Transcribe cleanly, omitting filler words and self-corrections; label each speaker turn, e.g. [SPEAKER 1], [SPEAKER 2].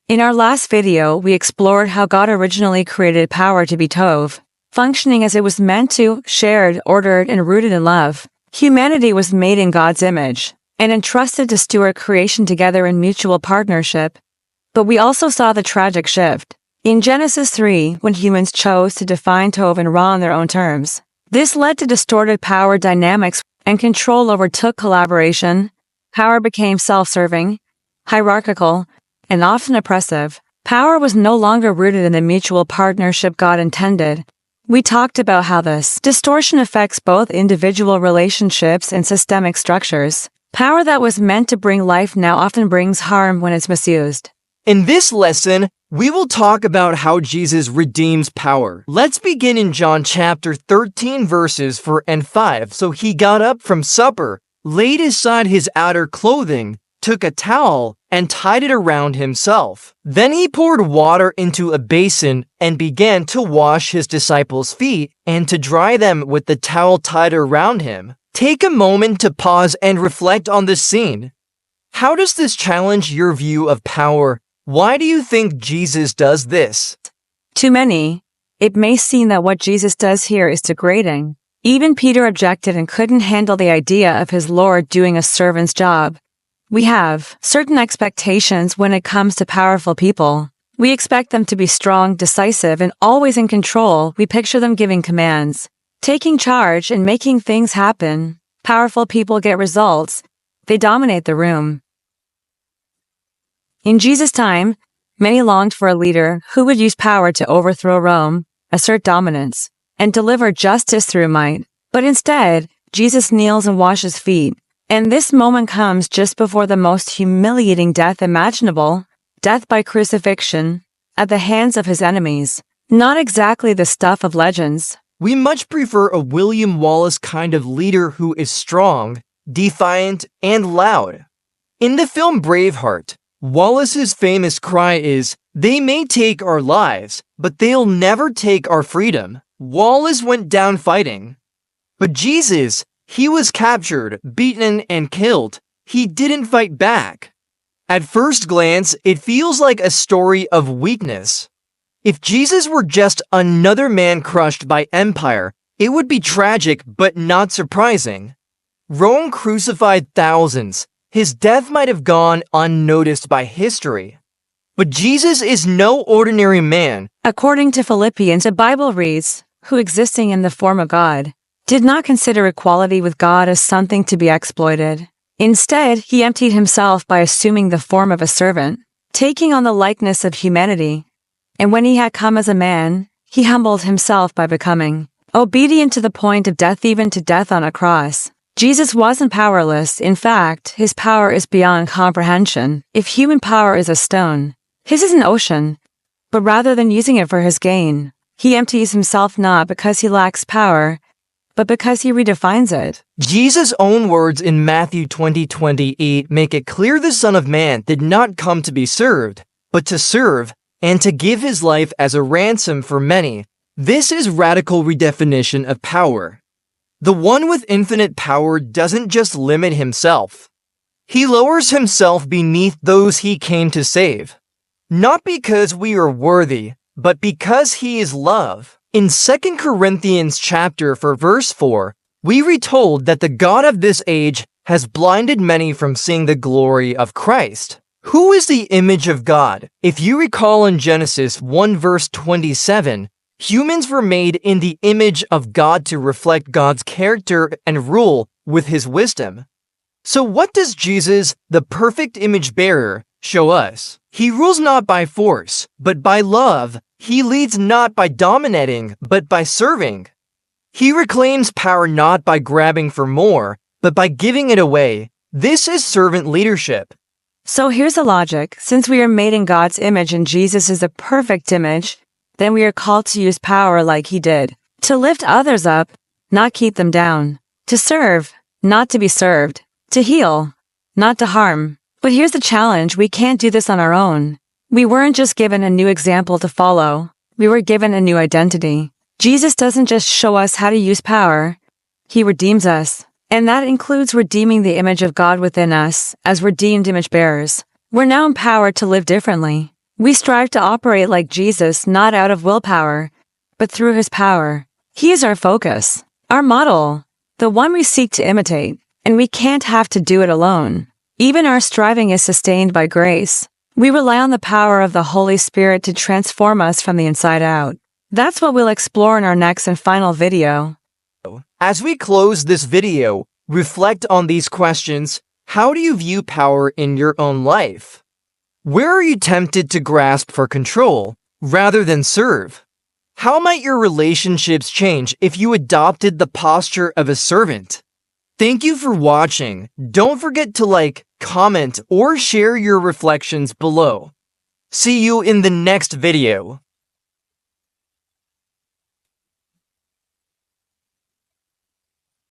[SPEAKER 1] In our last video, we explored how God originally created power to be Tov, functioning as it was meant to, shared, ordered, and rooted in love. Humanity was made in God's image and entrusted to steward creation together in mutual partnership. But we also saw the tragic shift in Genesis 3 when humans chose to define Tov and Ra on their own terms. This led to distorted power dynamics, and control overtook collaboration. Power became self-serving, hierarchical, and often oppressive. Power was no longer rooted in the mutual partnership God intended. We talked about how this distortion affects both individual relationships and systemic structures. Power that was meant to bring life now often brings harm when it's misused.
[SPEAKER 2] In this lesson, we will talk about how Jesus redeems power. Let's begin in John chapter 13 verses 4 and 5. So he got up from supper, laid aside his outer clothing, took a towel, and tied it around himself. Then he poured water into a basin and began to wash his disciples' feet and to dry them with the towel tied around him. Take a moment to pause and reflect on this scene. How does this challenge your view of power? Why do you think Jesus does this?
[SPEAKER 1] To many, it may seem that what Jesus does here is degrading. Even Peter objected and couldn't handle the idea of his Lord doing a servant's job. We have certain expectations when it comes to powerful people. We expect them to be strong, decisive, and always in control. We picture them giving commands, taking charge, and making things happen. Powerful people get results. They dominate the room. In Jesus' time, many longed for a leader who would use power to overthrow Rome, assert dominance, and deliver justice through might. But instead, Jesus kneels and washes feet. And this moment comes just before the most humiliating death imaginable, death by crucifixion, at the hands of his enemies. Not exactly the stuff of legends.
[SPEAKER 2] We much prefer a William Wallace kind of leader who is strong, defiant, and loud. In the film Braveheart, Wallace's famous cry is, "They may take our lives, but they'll never take our freedom." Wallace went down fighting. But Jesus, he was captured, beaten, and killed. He didn't fight back. At first glance, it feels like a story of weakness. If Jesus were just another man crushed by empire, it would be tragic but not surprising. Rome crucified thousands. His death might have gone unnoticed by history. But Jesus is no ordinary man.
[SPEAKER 1] According to Philippians, the Bible reads, "Who existing in the form of God, did not consider equality with God as something to be exploited. Instead, he emptied himself by assuming the form of a servant, taking on the likeness of humanity. And when he had come as a man, he humbled himself by becoming obedient to the point of death, even to death on a cross." Jesus wasn't powerless. In fact, his power is beyond comprehension. If human power is a stone, his is an ocean. But rather than using it for his gain, he empties himself not because he lacks power, but because he redefines it.
[SPEAKER 2] Jesus' own words in Matthew 20:28 make it clear the Son of Man did not come to be served, but to serve, and to give his life as a ransom for many. This is radical redefinition of power. The one with infinite power doesn't just limit himself. He lowers himself beneath those he came to save. Not because we are worthy, but because he is love. In 2 Corinthians chapter 4 verse 4, we read told that the God of this age has blinded many from seeing the glory of Christ. Who is the image of God? If you recall in Genesis 1 verse 27, humans were made in the image of God to reflect God's character and rule with his wisdom. So what does Jesus, the perfect image bearer, show us? He rules not by force, but by love. He leads not by dominating, but by serving. He reclaims power not by grabbing for more, but by giving it away. This is servant leadership.
[SPEAKER 1] So here's the logic. Since we are made in God's image and Jesus is the perfect image, then we are called to use power like he did. To lift others up, not keep them down. To serve, not to be served. To heal, not to harm. But here's the challenge. We can't do this on our own. We weren't just given a new example to follow. We were given a new identity. Jesus doesn't just show us how to use power. He redeems us. And that includes redeeming the image of God within us as redeemed image bearers. We're now empowered to live differently. We strive to operate like Jesus, not out of willpower, but through his power. He is our focus, our model, the one we seek to imitate, and we can't have to do it alone. Even our striving is sustained by grace. We rely on the power of the Holy Spirit to transform us from the inside out. That's what we'll explore in our next and final video.
[SPEAKER 2] As we close this video, reflect on these questions. How do you view power in your own life? Where are you tempted to grasp for control rather than serve? How might your relationships change if you adopted the posture of a servant? Thank you for watching. Don't forget to like, comment, or share your reflections below. See you in the next video.